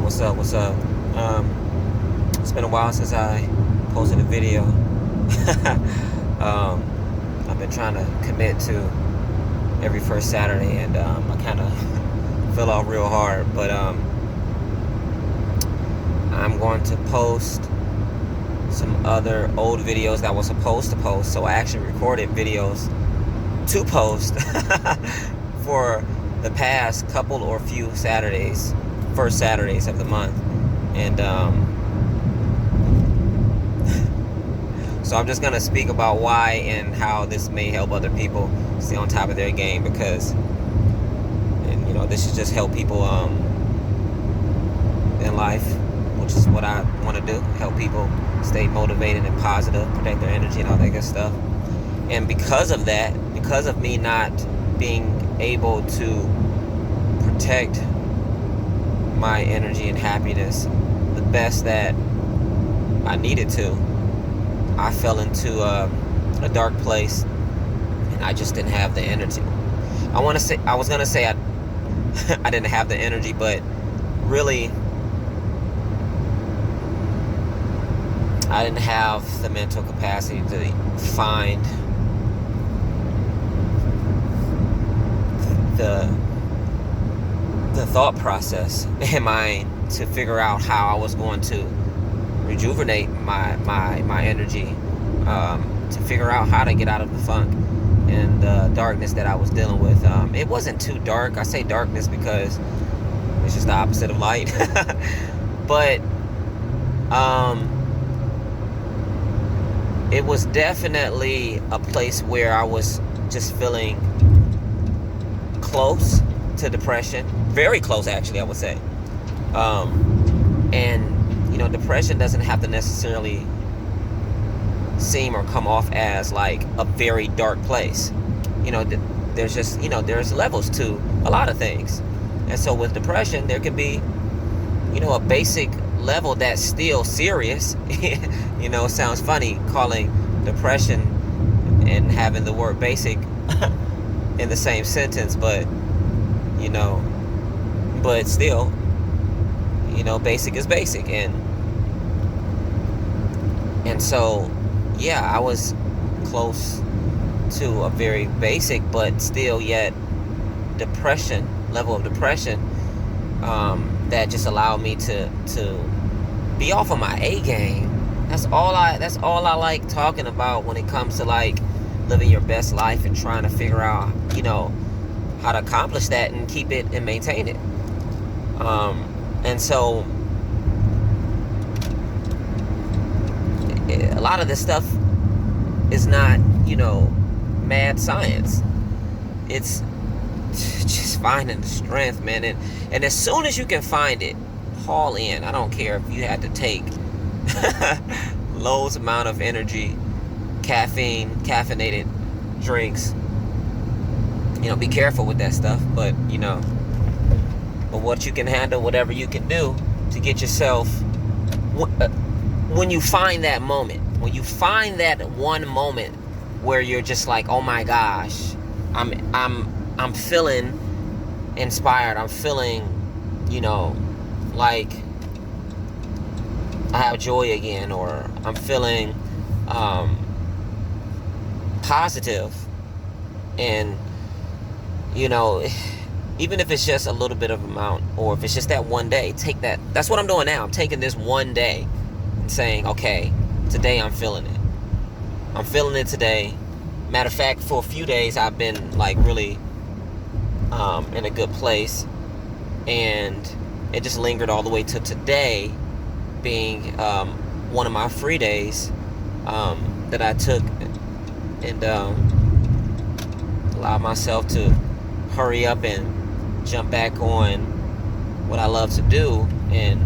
What's up? What's up? It's been a while since I posted a video. I've been trying to commit to every first Saturday, and I kind of fell off real hard. But I'm going to post some other old videos that I was supposed to post. So I actually recorded videos to post for the past couple or few Saturdays, first Saturdays of the month. And so I'm just going to speak about why and how this may help other people stay on top of their game, because, and this should just help people in life, which is what I want to do, help people stay motivated and positive, protect their energy and all that good stuff. And because of that, because of me not being able to protect my energy and happiness the best that I needed to, I fell into a dark place, and I just didn't have the energy. I was gonna say I I didn't have the energy, but really I didn't have the mental capacity to find the thought process in mind to figure out how I was going to rejuvenate my energy, to figure out how to get out of the funk and the darkness that I was dealing with. It wasn't too dark. I say darkness because it's just the opposite of light. But it was definitely a place where I was just feeling close to depression, very close actually, I would say. And depression doesn't have to necessarily seem or come off as like a very dark place. There's just there's levels to a lot of things, and so with depression there can be a basic level that's still serious. It sounds funny calling depression and having the word basic in the same sentence, but but still, basic is basic. And so, yeah, I was close to a very basic, but still yet level of depression, that just allowed me to be off of my A game. That's all I like talking about when it comes to like living your best life and trying to figure out, how to accomplish that and keep it and maintain it. And so a lot of this stuff is not, mad science. It's just finding the strength, man. And as soon as you can find it, haul in. I don't care if you had to take loads amount of energy, caffeinated drinks. Be careful with that stuff, but what you can handle, whatever you can do to get yourself, when you find that moment, when you find that one moment where you're just like, oh my gosh, I'm feeling inspired, I'm feeling, like I have joy again, or I'm feeling positive, and even if it's just a little bit of amount, or if it's just that one day, take that. That's what I'm doing now. I'm taking this one day and saying, okay, today I'm feeling it. I'm feeling it today. Matter of fact, for a few days I've been like really in a good place, and it just lingered all the way to today being one of my free days that I took, and allowed myself to hurry up and jump back on what I love to do, and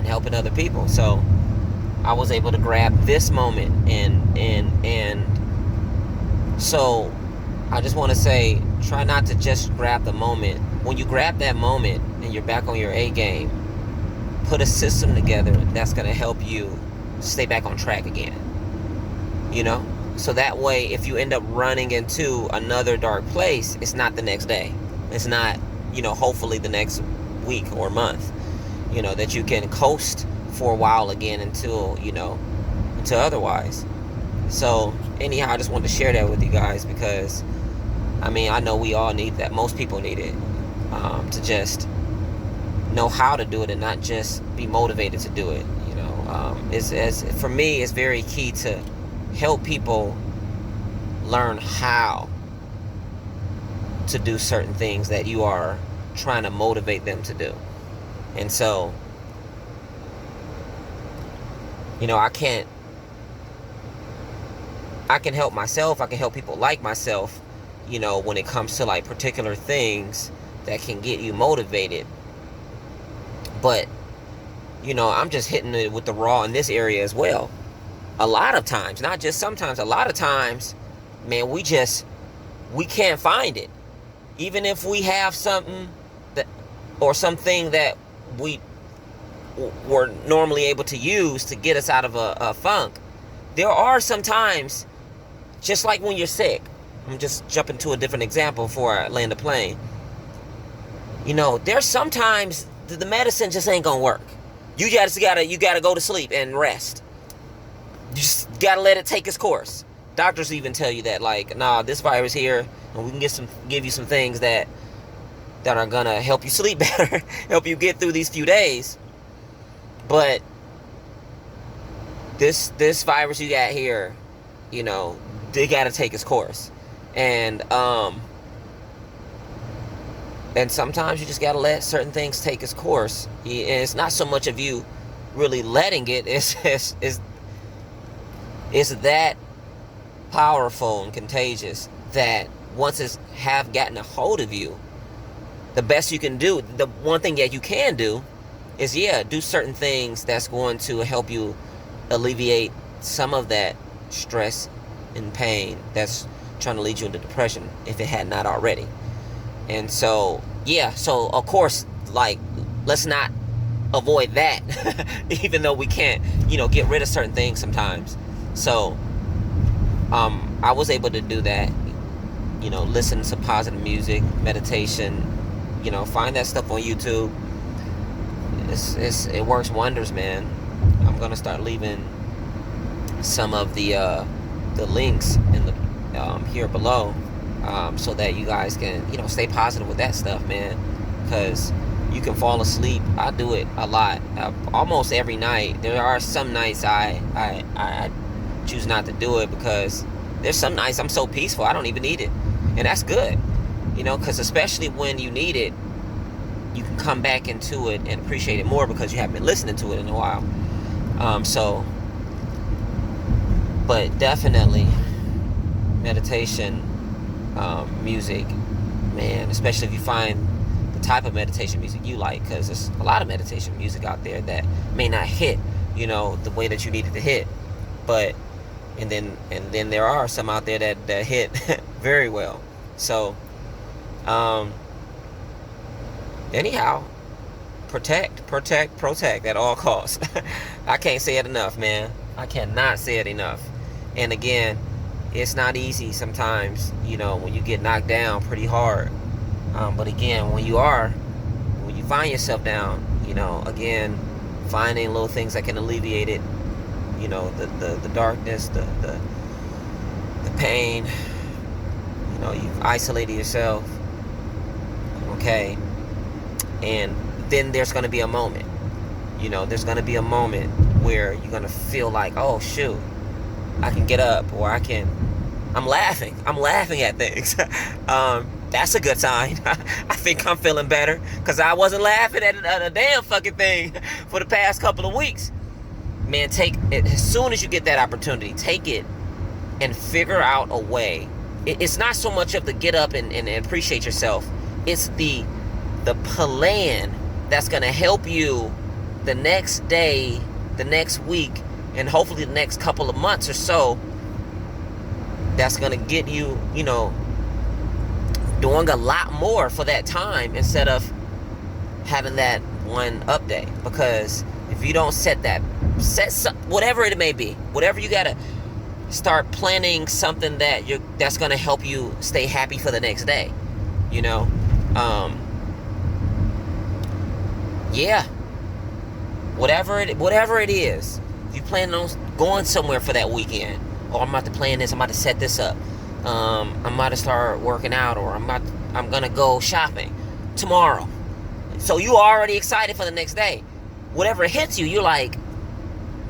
helping other people. So I was able to grab this moment, and so I just want to say, try not to just grab the moment. When you grab that moment and you're back on your A game, put a system together that's going to help you stay back on track again. So that way, if you end up running into another dark place, it's not the next day. It's not, hopefully the next week or month. that you can coast for a while again until otherwise. So anyhow, I just wanted to share that with you guys because I know we all need that. Most people need it, to just know how to do it and not just be motivated to do it. For me, it's very key to help people learn how to do certain things that you are trying to motivate them to do. And so, I can help myself. I can help people like myself, when it comes to like particular things that can get you motivated. But, I'm just hitting it with the raw in this area as well. A lot of times, not just sometimes, a lot of times, man, we can't find it. Even if we have something something that we were normally able to use to get us out of a funk, there are some times, just like when you're sick. I'm just jumping to a different example before I land the plane. There's sometimes the medicine just ain't gonna work. You gotta go to sleep and rest. You just gotta let it take its course. Doctors even tell you that, like, nah, this virus here, and we can give you some things that are gonna help you sleep better, help you get through these few days. But this virus you got here, they gotta take its course. And sometimes you just gotta let certain things take its course. And it's not so much of you really letting it, it's that powerful and contagious that once it's have gotten a hold of you, the best you can do, the one thing that you can do is, do certain things that's going to help you alleviate some of that stress and pain that's trying to lead you into depression, if it had not already. And so, so of course, like, let's not avoid that, even though we can't, get rid of certain things sometimes. So, I was able to do that, listen to positive music, meditation, find that stuff on YouTube. It works wonders, man. I'm gonna start leaving some of the links in the here below, so that you guys can stay positive with that stuff, man. Because you can fall asleep. I do it a lot, almost every night. There are some nights I choose not to do it because there's some nights I'm so peaceful I don't even need it, and that's good, because especially when you need it, you can come back into it and appreciate it more because you haven't been listening to it in a while. But definitely meditation, music, man, especially if you find the type of meditation music you like, because there's a lot of meditation music out there that may not hit, the way that you need it to hit, but and then there are some out there that hit very well. So, anyhow, protect at all costs. I can't say it enough, man. I cannot say it enough. And again, it's not easy sometimes, when you get knocked down pretty hard. But again, when you find yourself down, again, finding little things that can alleviate it, the darkness, the pain, you've isolated yourself, okay? And then there's going to be a moment, there's going to be a moment where you're going to feel like, oh, shoot, I can get up, or I'm laughing at things. That's a good sign. I think I'm feeling better because I wasn't laughing at a damn fucking thing for the past couple of weeks. Man, take it as soon as you get that opportunity. Take it and figure out a way. It's not so much of the get up and appreciate yourself. It's the plan that's going to help you the next day, the next week, and hopefully the next couple of months or so. That's going to get you, doing a lot more for that time instead of having that one up day. Because if you don't set whatever it may be, whatever, you got to start planning something that's going to help you stay happy for the next day, whatever it is. If you plan on going somewhere for that weekend, or I'm about to plan this, I'm about to set this up, I'm about to start working out, or I'm gonna go shopping tomorrow. So you are already excited for the next day. Whatever hits you, you're like,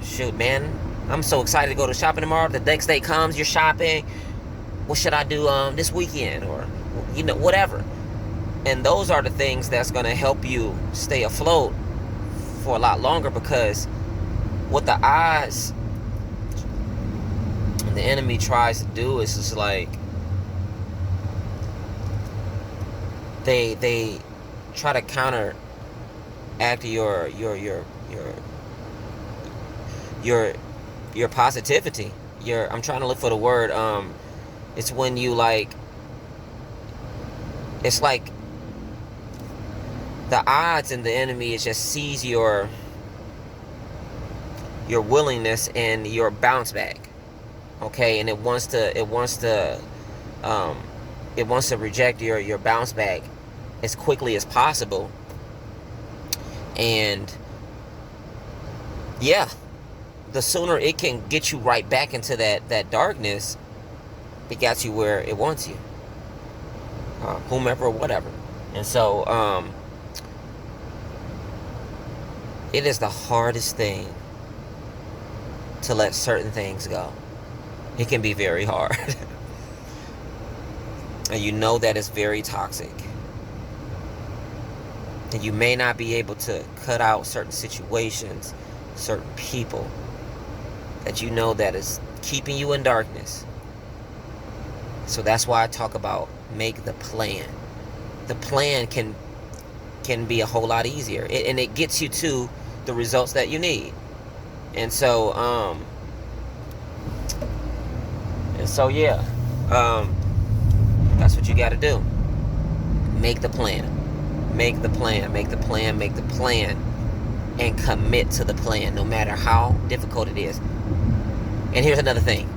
shoot, man, I'm so excited to go to shopping tomorrow. The next day comes, you're shopping. What should I do this weekend? Or, whatever. And those are the things that's going to help you stay afloat for a lot longer, because what the odds and the enemy tries to do is just like, they try to counteract your positivity. I'm trying to look for the word. It's when you like, it's like the odds and the enemy is just sees your willingness and your bounce back. Okay, and it wants to reject your bounce back as quickly as possible. And yeah, the sooner it can get you right back into that darkness, it got you where it wants you, whomever or whatever. And so it is the hardest thing to let certain things go. It can be very hard. And you know that it's very toxic. And you may not be able to cut out certain situations, certain people that you know that is keeping you in darkness. So that's why I talk about make the plan. The plan can be a whole lot easier, and it gets you to the results that you need. And so yeah, that's what you got to do. Make the plan. Make the plan, and commit to the plan, no matter how difficult it is. And here's another thing.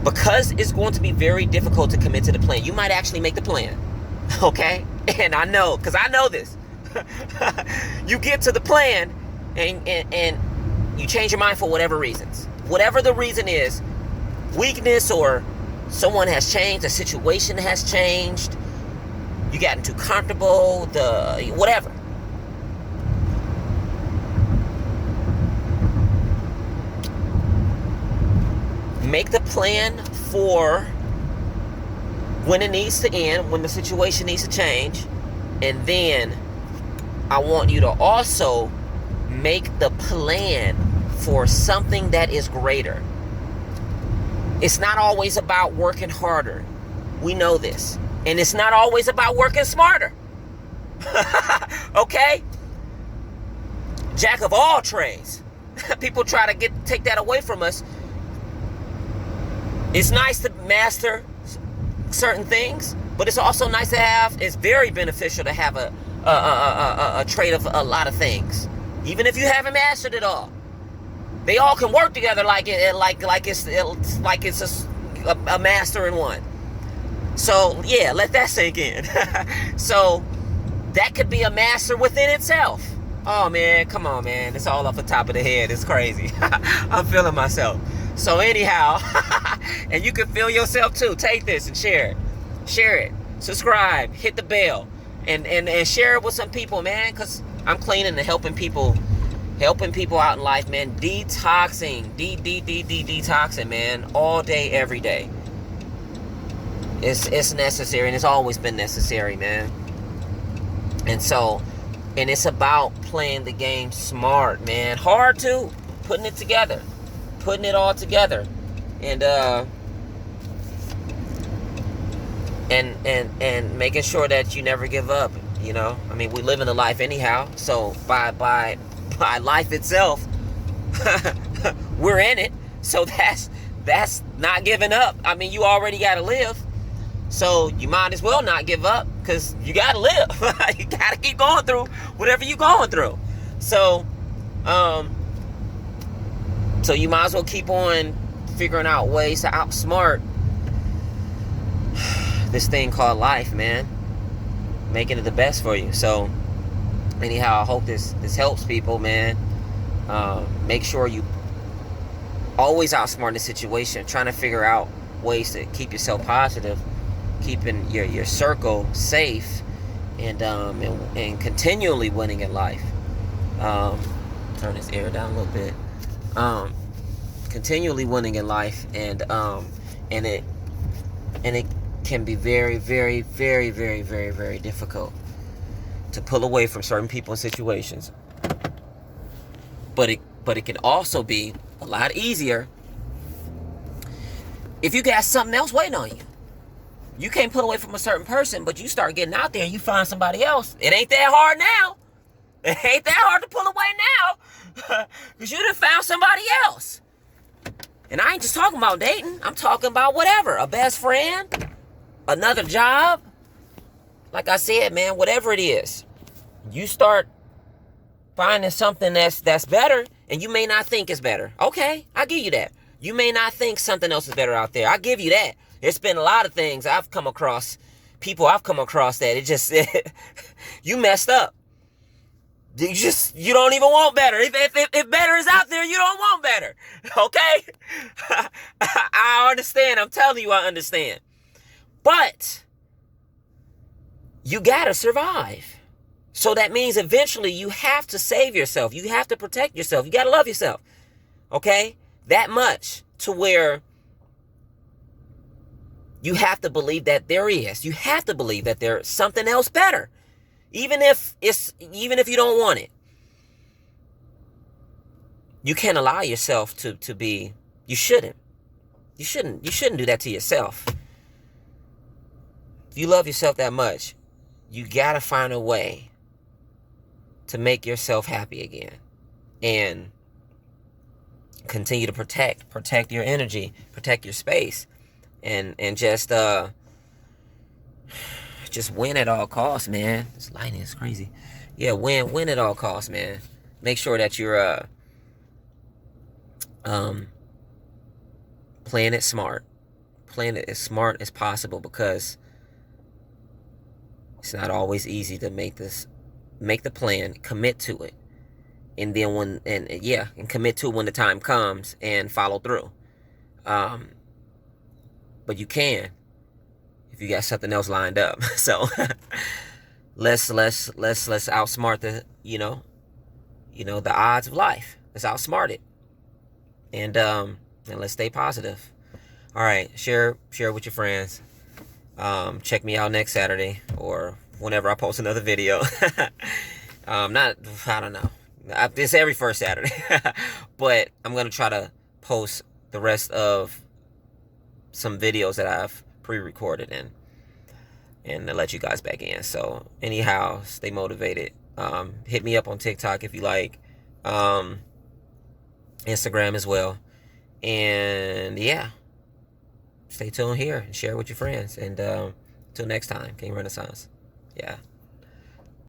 Because it's going to be very difficult to commit to the plan, you might actually make the plan. Okay? And I know, because I know this. You get to the plan, and you change your mind for whatever reasons. Whatever the reason is, weakness, or someone has changed, a situation has changed, you gotten too comfortable, whatever. Make the plan for when it needs to end, when the situation needs to change. And then I want you to also make the plan for something that is greater. It's not always about working harder. We know this. And it's not always about working smarter. Okay? Jack of all trades. People try to take that away from us. It's nice to master certain things, but it's also nice to have, it's very beneficial to have a trait of a lot of things. Even if you haven't mastered it all. They all can work together like it's a master in one. So, yeah, let that sink in. So, that could be a master within itself. Oh, man, come on, man. It's all off the top of the head. It's crazy. I'm feeling myself. So, anyhow, and you can feel yourself, too. Take this and share it. Share it. Subscribe. Hit the bell. And share it with some people, man, because I'm cleaning and helping people out in life, man. Detoxing. Detoxing, man. All day, every day. It's necessary, and it's always been necessary, man. And so, and it's about playing the game smart, man. Hard too. Putting it together. Putting it all together. And making sure that you never give up, you know? I mean, we live in a life anyhow, so by life itself, we're in it. So that's not giving up. I mean, you already got to live. So you might as well not give up, because you got to live. You got to keep going through whatever you're going through. So, so you might as well keep on figuring out ways to outsmart this thing called life, man. Making it the best for you. So, anyhow, I hope this helps people, man. Make sure you always outsmart the situation, trying to figure out ways to keep yourself positive, keeping your circle safe, and continually winning in life. Turn this air down a little bit. Continually winning in life, and it can be very, very, very, very, very, very difficult to pull away from certain people and situations. But it can also be a lot easier if you got something else waiting on you. You can't pull away from a certain person, but you start getting out there and you find somebody else. It ain't that hard now. It ain't that hard to pull away now. Because you done found somebody else. And I ain't just talking about dating. I'm talking about whatever. A best friend. Another job. Like I said, man, whatever it is. You start finding something that's better, and you may not think it's better. Okay, I give you that. You may not think something else is better out there. I give you that. It's been a lot of things I've come across, people I've come across that it just, you messed up. You don't even want better. If better is out there, you don't want better. Okay? I understand. I'm telling you I understand. But you gotta survive. So that means eventually you have to save yourself. You have to protect yourself. You gotta love yourself. Okay? That much to where you have to believe that there is. You have to believe that there's something else better. Even if you don't want it. You can't allow yourself to be, you shouldn't. You shouldn't do that to yourself. If you love yourself that much, you gotta find a way to make yourself happy again. And continue to protect your energy, protect your space, and just win at all costs, man. This lighting is crazy. Yeah, win at all costs, man. Make sure that you're playing it smart. Playing it as smart as possible, because it's not always easy to make the plan, commit to it. And then and commit to it when the time comes and follow through. But you can if you got something else lined up. So let's outsmart the odds of life. Let's outsmart it. And let's stay positive. All right, share with your friends. Check me out next Saturday or whenever I post another video. I don't know. It's every first Saturday. But I'm going to try to post the rest of some videos that I've pre-recorded and to let you guys back in. So anyhow, stay motivated. Hit me up on TikTok if you like. Instagram as well. And yeah, stay tuned here and share with your friends. And till next time, King Renaissance. Yeah.